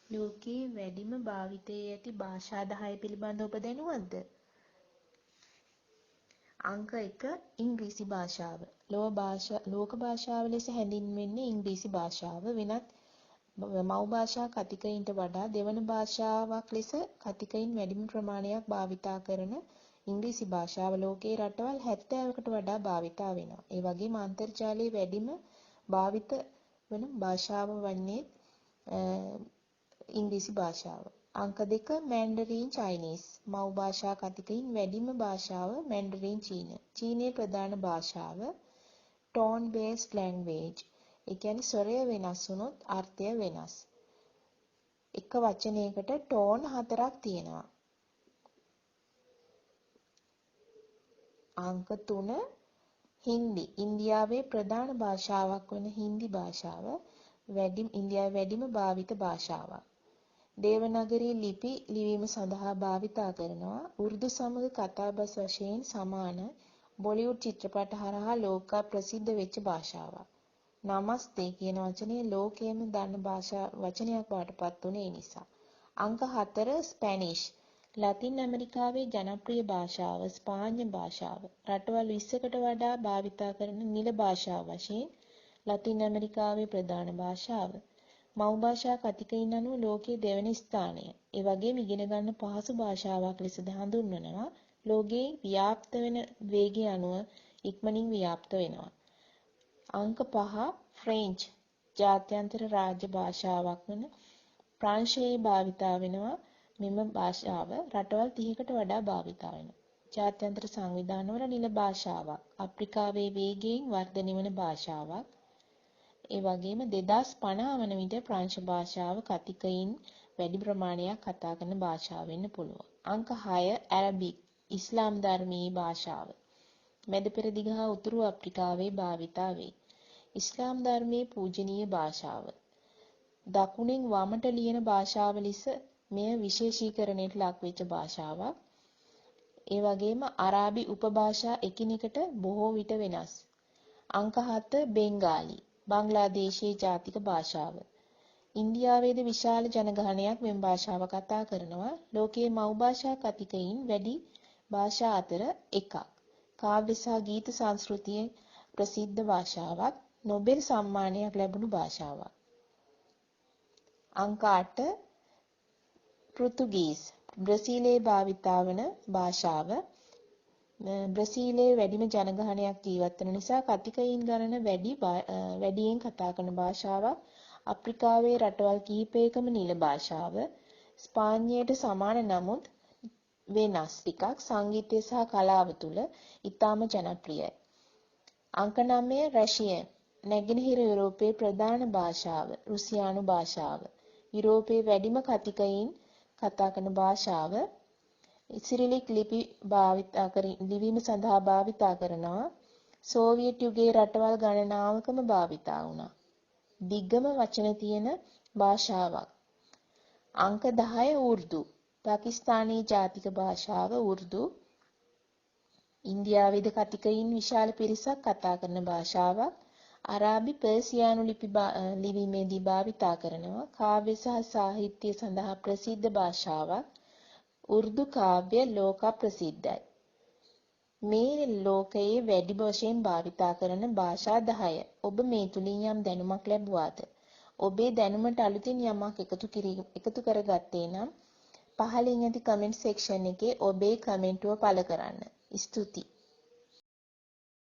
ලෝකයේ වැඩිම භාවිතයේ ඇති භාෂා 10 පිළිබඳව ඔබ දැනුවත්ද? අංක 1 ඉංග්‍රීසි භාෂාව. ලෝක භාෂාව ලෙස හැඳින්වෙන්නේ ඉංග්‍රීසි භාෂාව. වෙනත් මව් භාෂා කතිකයින්ට වඩා දෙවන භාෂාවක් ලෙස කතිකයින් වැඩිම ප්‍රමාණයක් භාවිතා කරන ඉංග්‍රීසි භාෂාව ලෝකයේ රටවල් 70කට වඩා භාවිතා වෙනවා. ඒ වගේම අන්තර්ජාලයේ වැඩිම භාවිත වන භාෂාව වන්නේ ඉංග්‍රීසි භාෂාව. අංක 2 මැන්ඩරීන් චයිනීස්. මව් භාෂා කතිකයින් වැඩිම භාෂාව මැන්ඩරීන් චීන. චීනයේ ප්‍රධාන භාෂාව ටෝන් බේස්ඩ් ලැන්ග්වේජ්. ඒ කියන්නේ ස්වරය වෙනස් වුණොත් අර්ථය වෙනස්. එක වචනයකට ටෝන් 4ක් තියෙනවා. අංක 3 හින්දි. ඉන්දියාවේ ප්‍රධාන භාෂාවක් වන හින්දි භාෂාව ඉන්දියාවේ වැඩිම භාවිත භාෂාවක්. දේවනාගරී ලිපි ලිවීම සඳහා භාවිතා කරනවා. උර්දු සමග කතාබස් වශයෙන් සමාන බොලිවුඩ් චිත්‍රපට හරහා ලෝක ප්‍රසිද්ධ වෙච්ච භාෂාවක්. නමස්තේ කියන වචනේ ලෝකයේම දන්න භාෂා වචනයක් බවට පත් වුණේ ඒ නිසා. අංක 4 ස්පැනිෂ්. ලතින් ඇමරිකාවේ ජනප්‍රිය භාෂාව ස්පාඤ්ඤ භාෂාව. රටවල් 20කට වඩා භාවිතා කරන නිල භාෂාව වශයෙන් ලතින් ඇමරිකාවේ ප්‍රධාන භාෂාව. මව් භාෂා කතිකයින් අනුව ලෝකයේ දෙවැනි ස්ථානය. ඒ වගේම ඉගෙන ගන්න පහසු භාෂාවක් ලෙසද හඳුන්වනවා. ලෝකයේ ව්‍යාප්ත වෙන වේගය අනුව ඉක්මනින් ව්‍යාප්ත වෙනවා. අංක 5 ෆ්‍රෙන්ච්. ජාත්‍යන්තර රාජ්‍ය භාෂාවක් වන ප්‍රංශයේ භාවිතා වෙනවා. මෙම භාෂාව රටවල් 30කට වඩා භාවිතා වෙනවා. ජාත්‍යන්තර සංවිධානවල නිල භාෂාවක්. අප්‍රිකාවේ වේගයෙන් වර්ධනය වන භාෂාවක්. ඒ වගේම 2050 වන විට ප්‍රංශ භාෂාව කතිකයින් වැඩි ප්‍රමාණයක් කතා කරන භාෂාව වෙන්න පුළුවන්. අංක 6 ඇරබික්. ඉස්ලාම් ධර්මයේ භාෂාව. මැද පෙරදිග හා උතුරු අප්‍රිකාවේ භාවිතා වේ. ඉස්ලාම් ධර්මයේ පූජනීය භාෂාව. දකුණෙන් වමට ලියන භාෂාව ලෙස මෙය විශේෂීකරණයට ලක්වෙච්ච භාෂාවක්. ඒ වගේම අරාබි උපභාෂා එකිනෙකට බොහෝ විට වෙනස්. අංක 7 බෙන්ගාලි. බංග්ලාදේශයේ ජාතික භාෂාව. ඉන්දියාවේද විශාල ජනගහනයක් මෙම භාෂාව කතා කරනවා. ලෝකයේ මව් භාෂා කතිකයින් වැඩි භාෂා අතර එකක්. කාව්‍ය සහ ගීත සංස්කෘතියේ ප්‍රසිද්ධ භාෂාවක්. නොබෙල් සම්මානයක් ලැබුණු භාෂාවක්. අංක 8 පෘතුගීස්. බ්‍රසීලයේ භාවිතා වන භාෂාව. බ්‍රසීලයේ වැඩිම ජනගහනයක් ජීවත් වන නිසා කතිකයින් ගණන වැඩියෙන් කතා කරන භාෂාවක්. අප්‍රිකාවේ රටවල් කිහිපයකම නිල භාෂාව. ස්පාඤ්ඤයට සමාන නමුත් වෙනස් ටිකක් සංගීතය සහ කලාව තුළ ඉතාම ජනප්‍රියයි. අංක 9 රෂියන්. නැගෙනහිර යුරෝපයේ ප්‍රධාන භාෂාව රුසියානු භාෂාව. යුරෝපයේ වැඩිම කතිකයින් කතා කරන භාෂාව. සිරිලික් ලිපි ලිවීම සඳහා භාවිතා කරනවා. සෝවියට් යුගයේ රටවල් ගණනාවකම භාවිතා වුණා. දිග්ගම වචන තියෙන භාෂාවක්. අංක 10 උර්දු. පාකිස්තානයේ ජාතික භාෂාව උර්දු. ඉන්දියාවේද කතිකයින් විශාල පිරිසක් කතා කරන භාෂාවක්. අරාබි පර්සියානු ලිපි ලිවීමේදී භාවිතා කරනවා. කාව්‍ය සහ සාහිත්‍ය සඳහා ප්‍රසිද්ධ භාෂාවක්. උර්දු කාව්‍ය ලෝක ප්‍රසිද්ධයි. මේ ලෝකයේ වැඩි වශයෙන් භාවිතා කරන භාෂා 10. ඔබ මේ තුලින් යම් දැනුමක් ලැබුවාද? ඔබේ දැනුමට අලුතින් යමක් එකතු කරගත්තේ නම් පහලින් ඇති කමෙන්ට් සෙක්ෂන් එකේ ඔබේ කමෙන්ටුව පළ කරන්න. ස්තුතියි.